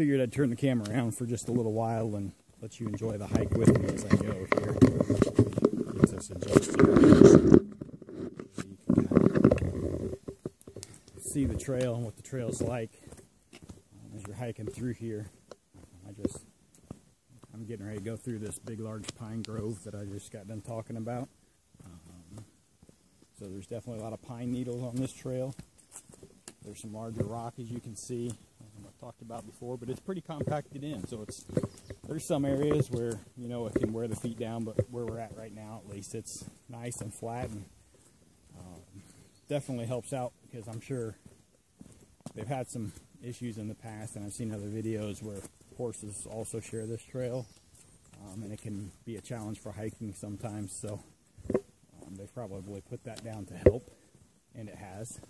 figured I'd turn the camera around for just a little while and let you enjoy the hike with me as I go here. Get this adjusted so you can kind of see the trail and what the trail's like as you're hiking through here. I'm getting ready to go through this big large pine grove that I just got done talking about. So there's definitely a lot of pine needles on this trail. There's some larger rock, as you can see, I've talked about before, but it's pretty compacted in. So there's some areas where, you know, it can wear the feet down, but where we're at right now, at least, it's nice and flat, and definitely helps out, because I'm sure they've had some issues in the past, and I've seen other videos where horses also share this trail, and it can be a challenge for hiking sometimes. So they've probably put that down to help, and it has.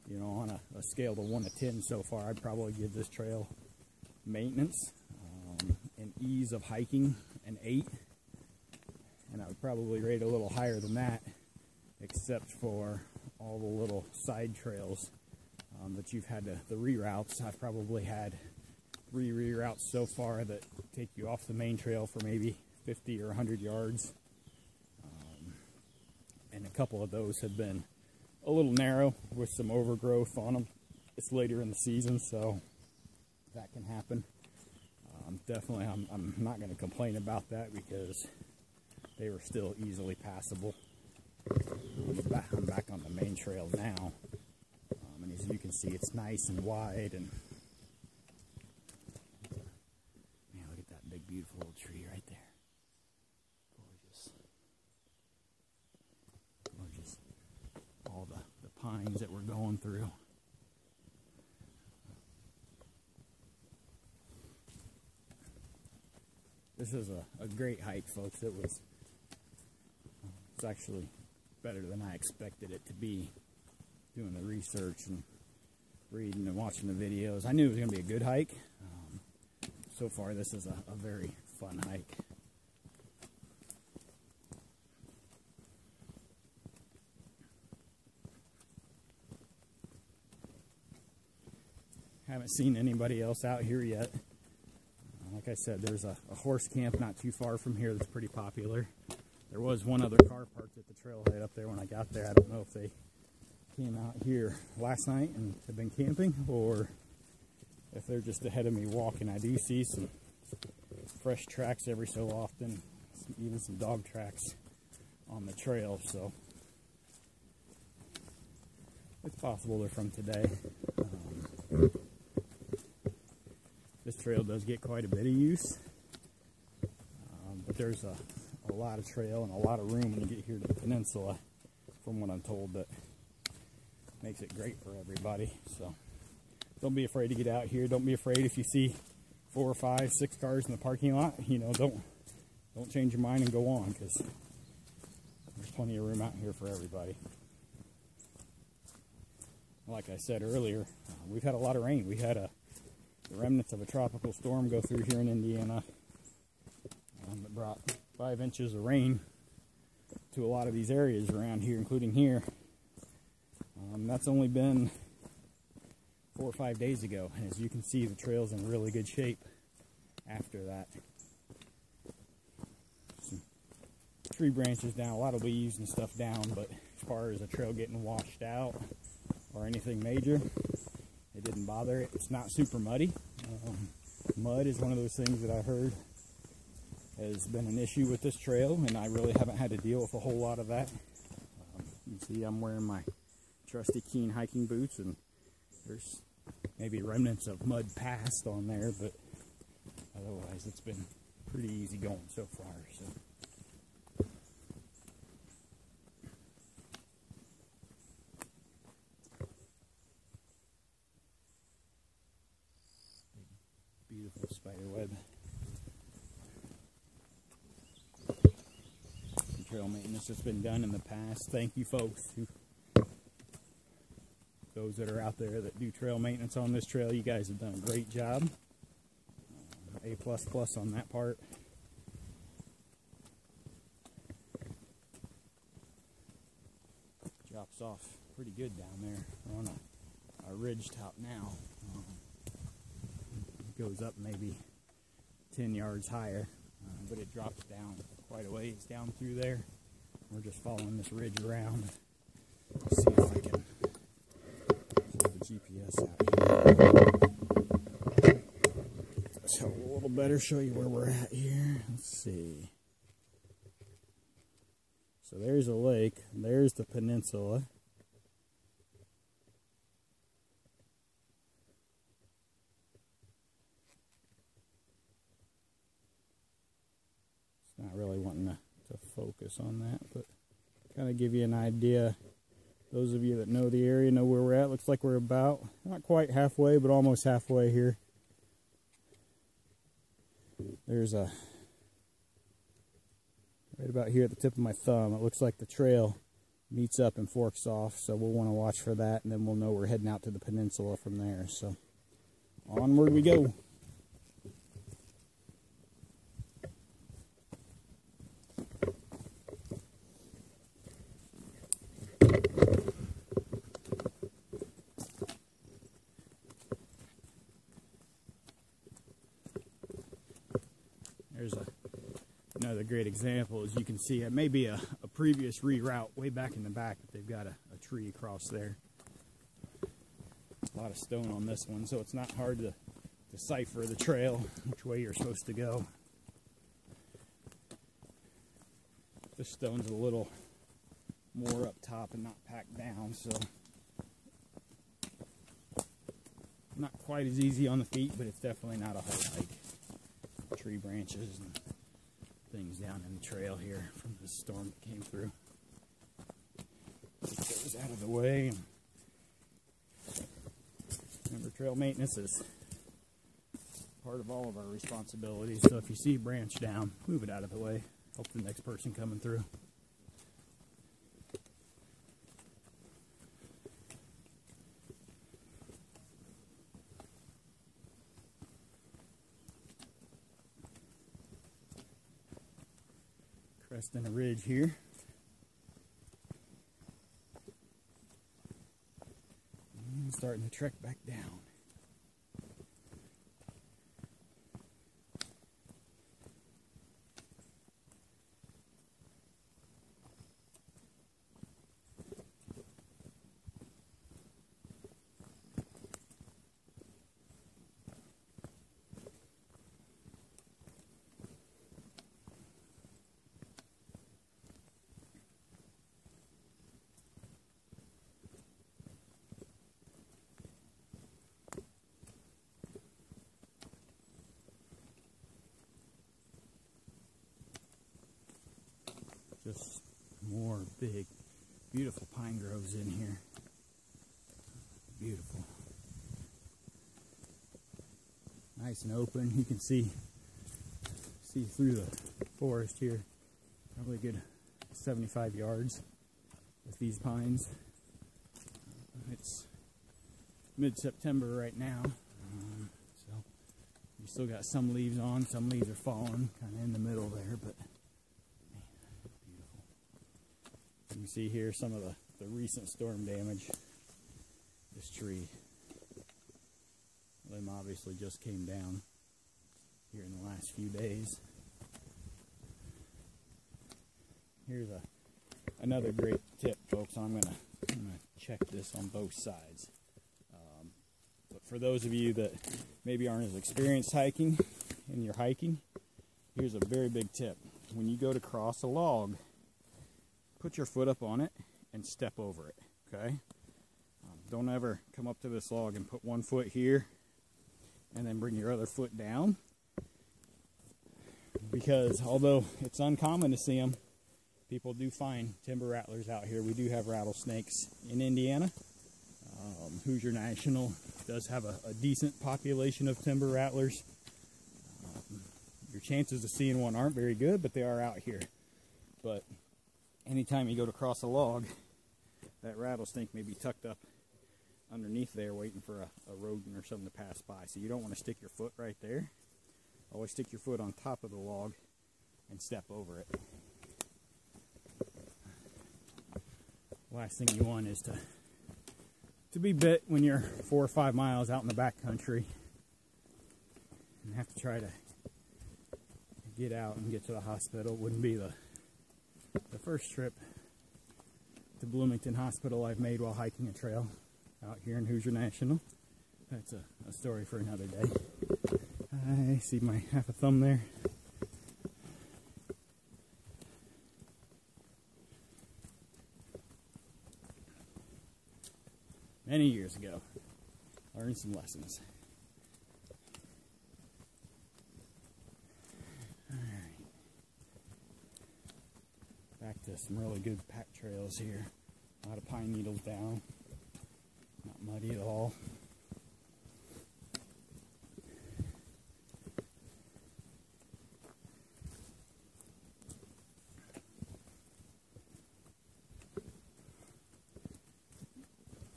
You know, on a scale of 1 to 10 so far, I'd probably give this trail maintenance and ease of hiking an 8, and I would probably rate it a little higher than that, except for all the little side trails that you've had to, the reroutes. I've probably had 3 reroutes so far that take you off the main trail for maybe 50 or 100 yards, and a couple of those have been a little narrow with some overgrowth on them. It's later in the season, so that can happen. Definitely, I'm not going to complain about that, because they were still easily passable. I'm back on the main trail now, and as you can see, it's nice and wide. And man, look at that big, beautiful little tree right there. Gorgeous, gorgeous. All the pines that we're going through. This is a great hike, folks. It's actually better than I expected it to be, doing the research and reading and watching the videos. I knew it was going to be a good hike. So far, this is a very fun hike. Haven't seen anybody else out here yet. Like I said, there's a horse camp not too far from here that's pretty popular. There was one other car parked at the trailhead up there when I got there. I don't know if they came out here last night and have been camping, or if they're just ahead of me walking. I do see some fresh tracks every so often, even some dog tracks on the trail, so it's possible they're from today. This trail does get quite a bit of use, but there's a lot of trail and a lot of room when you get here to the peninsula, from what I'm told, that makes it great for everybody. So don't be afraid to get out here. Don't be afraid if you see 4 or 5, 6 cars in the parking lot. You know, don't change your mind and go on, because there's plenty of room out here for everybody. Like I said earlier, we've had a lot of rain. We had the remnants of a tropical storm go through here in Indiana that brought 5 inches of rain to a lot of these areas around here, including here. That's only been 4 or 5 days ago, and as you can see, the trail's in really good shape after that. Some tree branches down, a lot of leaves and stuff down, but as far as the trail getting washed out or anything major, it didn't bother it. It's not super muddy. Mud is one of those things that I heard has been an issue with this trail, and I really haven't had to deal with a whole lot of that. You see, I'm wearing my trusty Keen hiking boots, and there's maybe remnants of mud past on there, but otherwise it's been pretty easy going so far. So beautiful spider web. Trail maintenance that's been done in the past. Thank you, folks, those that are out there that do trail maintenance on this trail. You guys have done a great job. A++ on that part. Drops off pretty good down there. We're on a ridge top now. goes up maybe 10 yards higher, but it drops down quite a ways down through there. We're just following this ridge around. See if I can pull the GPS out here. So a little better show you where we're at here. Let's see. So there's a lake. There's the peninsula. It's not really wanting to focus on that, but kind of give you an idea. Those of you that know the area know where we're at. Looks like we're about, not quite halfway, but almost halfway here. There's a, right about here at the tip of my thumb, it looks like the trail meets up and forks off, so we'll want to watch for that, and then we'll know we're heading out to the peninsula from there. So onward we go. There's another great example. As you can see, it may be a previous reroute way back in the back, but they've got a tree across there. A lot of stone on this one, so it's not hard to decipher the trail, which way you're supposed to go. This stone's a little more up top and not packed down, so not quite as easy on the feet, but it's definitely not a hard hike. Tree branches and things down in the trail here from the storm that came through. Get those out of the way. And remember, trail maintenance is part of all of our responsibilities. So if you see a branch down, move it out of the way. Help the next person coming through. Cresting a ridge here. And starting to trek back down. Just more big, beautiful pine groves in here. Beautiful. Nice and open. You can see through the forest here. Probably a good 75 yards with these pines. It's mid-September right now, so you still got some leaves on. Some leaves are falling, kind of in the middle there, but. You can see here some of the recent storm damage. This tree, limb obviously just came down here in the last few days. Here's another great tip, folks. I'm gonna check this on both sides. But for those of you that maybe aren't as experienced hiking, and you're hiking, here's a very big tip. When you go to cross a log, put your foot up on it and step over it, okay? Don't ever come up to this log and put one foot here and then bring your other foot down, because although it's uncommon to see them, people do find timber rattlers out here. We do have rattlesnakes in Indiana. Hoosier National does have a decent population of timber rattlers. Your chances of seeing one aren't very good, but they are out here. But anytime you go to cross a log, that rattlesnake may be tucked up underneath there waiting for a rodent or something to pass by. So you don't want to stick your foot right there. Always stick your foot on top of the log and step over it. Last thing you want is to be bit when you're 4 or 5 miles out in the back country. to try to get out and get to the hospital. It wouldn't be the first trip to Bloomington Hospital I've made while hiking a trail out here in Hoosier National. That's a story for another day. I see my half a thumb there. Many years ago, learned some lessons. Alright. Back to some really good pack trails here. A lot of pine needles down. Not muddy at all.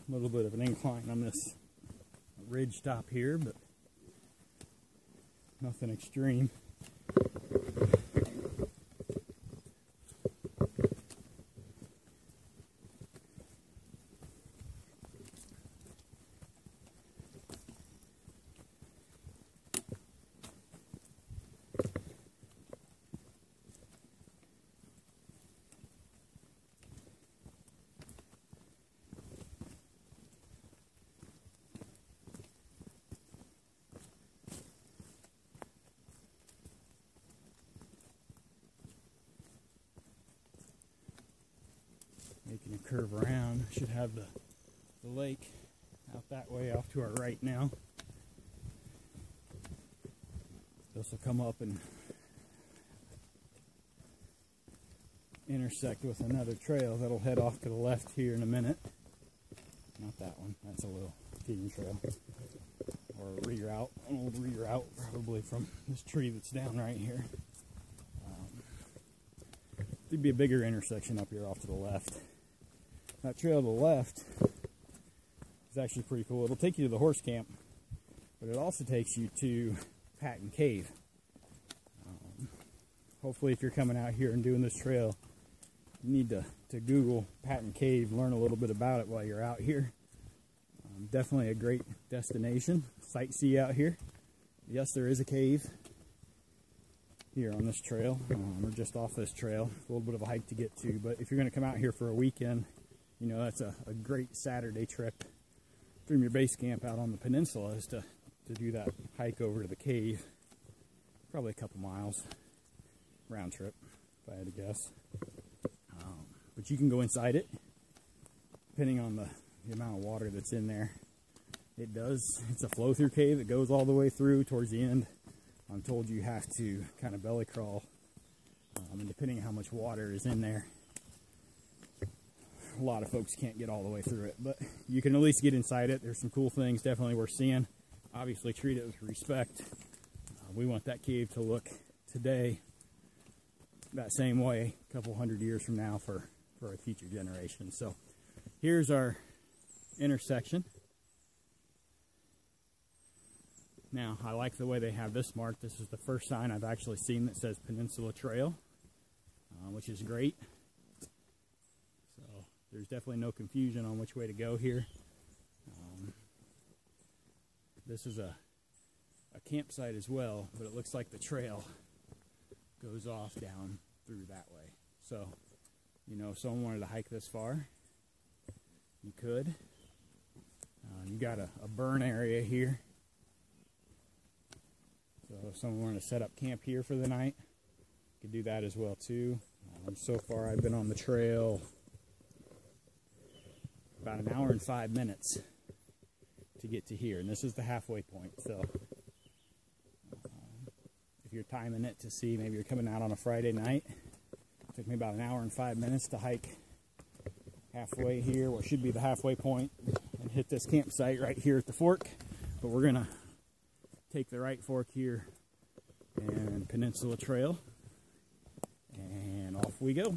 A little bit of an incline on this ridge top here, but nothing extreme. Making a curve around, should have the lake out that way off to our right now. This will come up and intersect with another trail that'll head off to the left here in a minute. Not that one, that's a little feeding trail. Or a reroute, an old reroute probably from this tree that's down right here. There'd be a bigger intersection up here off to the left. That trail to the left is actually pretty cool. It'll take you to the horse camp, but it also takes you to Patton Cave. Hopefully if you're coming out here and doing this trail, you need to Google Patton Cave, learn a little bit about it while you're out here. Definitely a great destination, sightsee out here. Yes, there is a cave here on this trail, or just off this trail. A little bit of a hike to get to, but if you're going to come out here for a weekend, you know, that's a great Saturday trip from your base camp out on the peninsula is to do that hike over to the cave. Probably a couple miles round trip, if I had to guess. But you can go inside it, depending on the amount of water that's in there. It's a flow-through cave that goes all the way through towards the end. I'm told you have to kind of belly crawl, and depending on how much water is in there, a lot of folks can't get all the way through it, but you can at least get inside it. There's some cool things definitely worth seeing. Obviously treat it with respect. We want that cave to look today that same way a couple hundred years from now for a future generation. So here's our intersection. Now, I like the way they have this marked. This is the first sign I've actually seen that says Peninsula Trail, which is great. So there's definitely no confusion on which way to go here. This is a campsite as well, but it looks like the trail goes off down through that way. So, you know, if someone wanted to hike this far, you could. You got a burn area here. So if someone wanted to set up camp here for the night, you could do that as well too. So far I've been on the trail about 1 hour and 5 minutes to get to here, and this is the halfway point. So if you're timing it to see, maybe you're coming out on a Friday night, it took me about 1 hour and 5 minutes to hike halfway here, what should be the halfway point, and hit this campsite right here at the fork. But we're gonna take the right fork here and Peninsula Trail, and off we go.